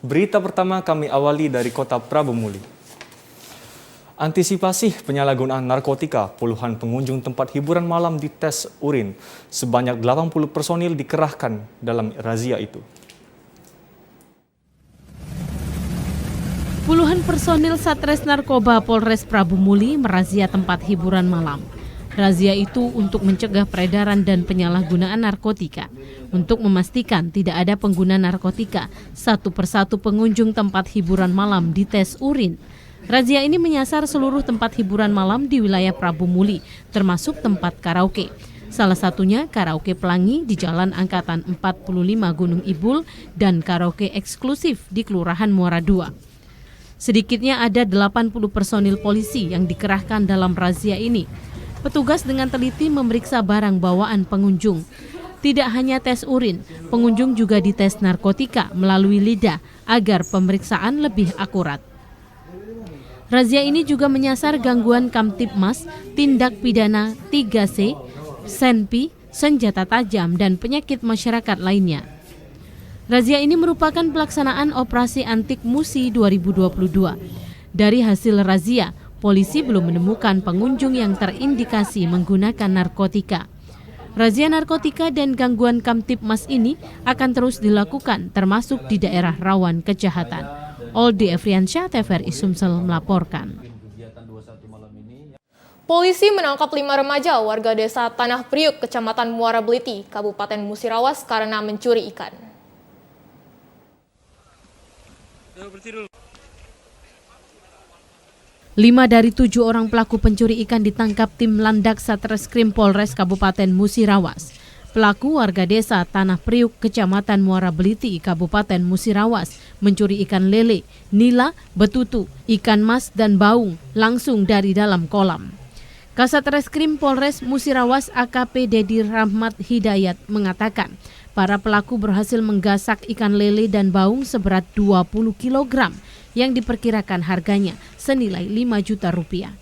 Berita pertama kami awali dari kota Prabu Muli. Antisipasi penyalahgunaan narkotika, puluhan pengunjung tempat hiburan malam dites urin. Sebanyak 80 personil dikerahkan dalam razia itu. Puluhan personil Satres Narkoba Polres Prabu Muli merazia tempat hiburan malam. Razia itu untuk mencegah peredaran dan penyalahgunaan narkotika. Untuk memastikan tidak ada pengguna narkotika, satu persatu pengunjung tempat hiburan malam dites urin. Razia ini menyasar seluruh tempat hiburan malam di wilayah Prabu Muli, termasuk tempat karaoke. Salah satunya karaoke Pelangi di Jalan Angkatan 45 Gunung Ibul dan karaoke eksklusif di Kelurahan Muara II. Sedikitnya ada 80 personil polisi yang dikerahkan dalam razia ini. Petugas dengan teliti memeriksa barang bawaan pengunjung. Tidak hanya tes urin, pengunjung juga dites narkotika melalui lidah agar pemeriksaan lebih akurat. Razia ini juga menyasar gangguan Kamtibmas, tindak pidana 3C, senpi, senjata tajam, dan penyakit masyarakat lainnya. Razia ini merupakan pelaksanaan operasi Antik Musi 2022. Dari hasil razia, polisi belum menemukan pengunjung yang terindikasi menggunakan narkotika. Razia narkotika dan gangguan Kamtibmas ini akan terus dilakukan termasuk di daerah rawan kejahatan. Oldi Efriansyah, TVRI Sumsel melaporkan. Polisi menangkap 5 remaja warga desa Tanah Priuk, Kecamatan Muara Beliti, Kabupaten Musirawas karena mencuri ikan. 5 dari 7 orang pelaku pencuri ikan ditangkap tim Landak Satreskrim Polres Kabupaten Musirawas. Pelaku warga desa Tanah Priuk, Kecamatan Muara Beliti, Kabupaten Musirawas, mencuri ikan lele, nila, betutu, ikan mas, dan baung langsung dari dalam kolam. Kasat Reskrim Polres Musirawas AKP Dedi Rahmat Hidayat mengatakan, para pelaku berhasil menggasak ikan lele dan baung seberat 20 kg yang diperkirakan harganya senilai 5 juta rupiah.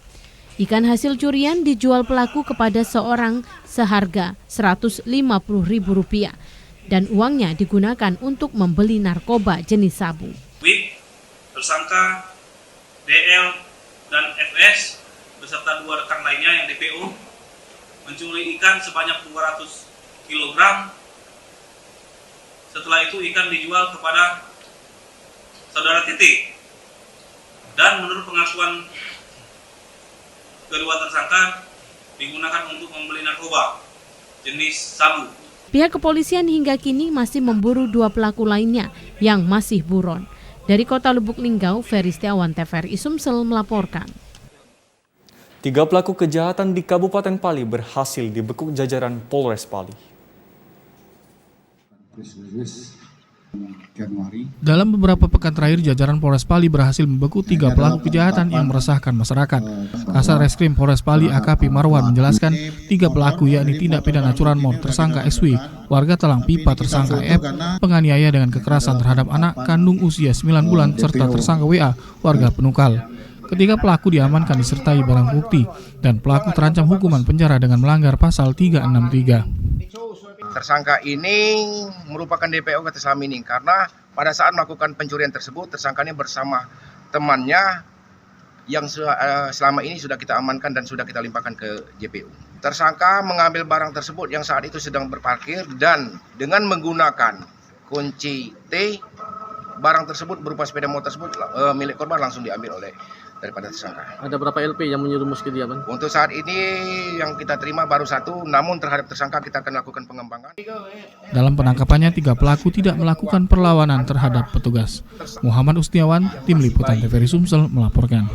Ikan hasil curian dijual pelaku kepada seorang seharga Rp150.000 dan uangnya digunakan untuk membeli narkoba jenis sabu. Tersangka DL dan FS beserta 2 rekan lainnya yang DPO mencuri ikan sebanyak 200 kg. Setelah itu ikan dijual kepada saudara Titik. Dan menurut pengakuan kedua tersangka digunakan untuk membeli narkoba jenis sabu. Pihak kepolisian hingga kini masih memburu 2 pelaku lainnya yang masih buron. Dari Kota Lubuk Linggau, Ferry Setiawan, TVRI Sumsel melaporkan. 3 pelaku kejahatan di Kabupaten Pali berhasil dibekuk jajaran Polres Pali. Dalam beberapa pekan terakhir, jajaran Polres Pali berhasil membekuk 3 pelaku kejahatan yang meresahkan masyarakat. Kasat Reskrim Polres Pali AKP Marwan menjelaskan 3 pelaku yakni tindak pidana curanmor tersangka SW, warga Talang Pipa tersangka F, penganiaya dengan kekerasan terhadap anak kandung usia 9 bulan, serta tersangka WA, warga Penukal. Ketiga pelaku diamankan disertai barang bukti dan pelaku terancam hukuman penjara dengan melanggar pasal 363. Tersangka ini merupakan DPO kata selama ini karena pada saat melakukan pencurian tersebut tersangka ini bersama temannya yang selama ini sudah kita amankan dan sudah kita limpahkan ke JPU. Tersangka mengambil barang tersebut yang saat itu sedang berparkir dan dengan menggunakan kunci T, barang tersebut berupa sepeda motor tersebut milik korban langsung diambil oleh daripada tersangka. Ada berapa LP yang menyerumus ke dia, Bang? Untuk saat ini yang kita terima baru 1, namun terhadap tersangka kita akan lakukan pengembangan. Dalam penangkapannya, 3 pelaku tidak melakukan perlawanan terhadap petugas. Muhammad Ustiawan, Tim Liputan TVRI Sumsel melaporkan.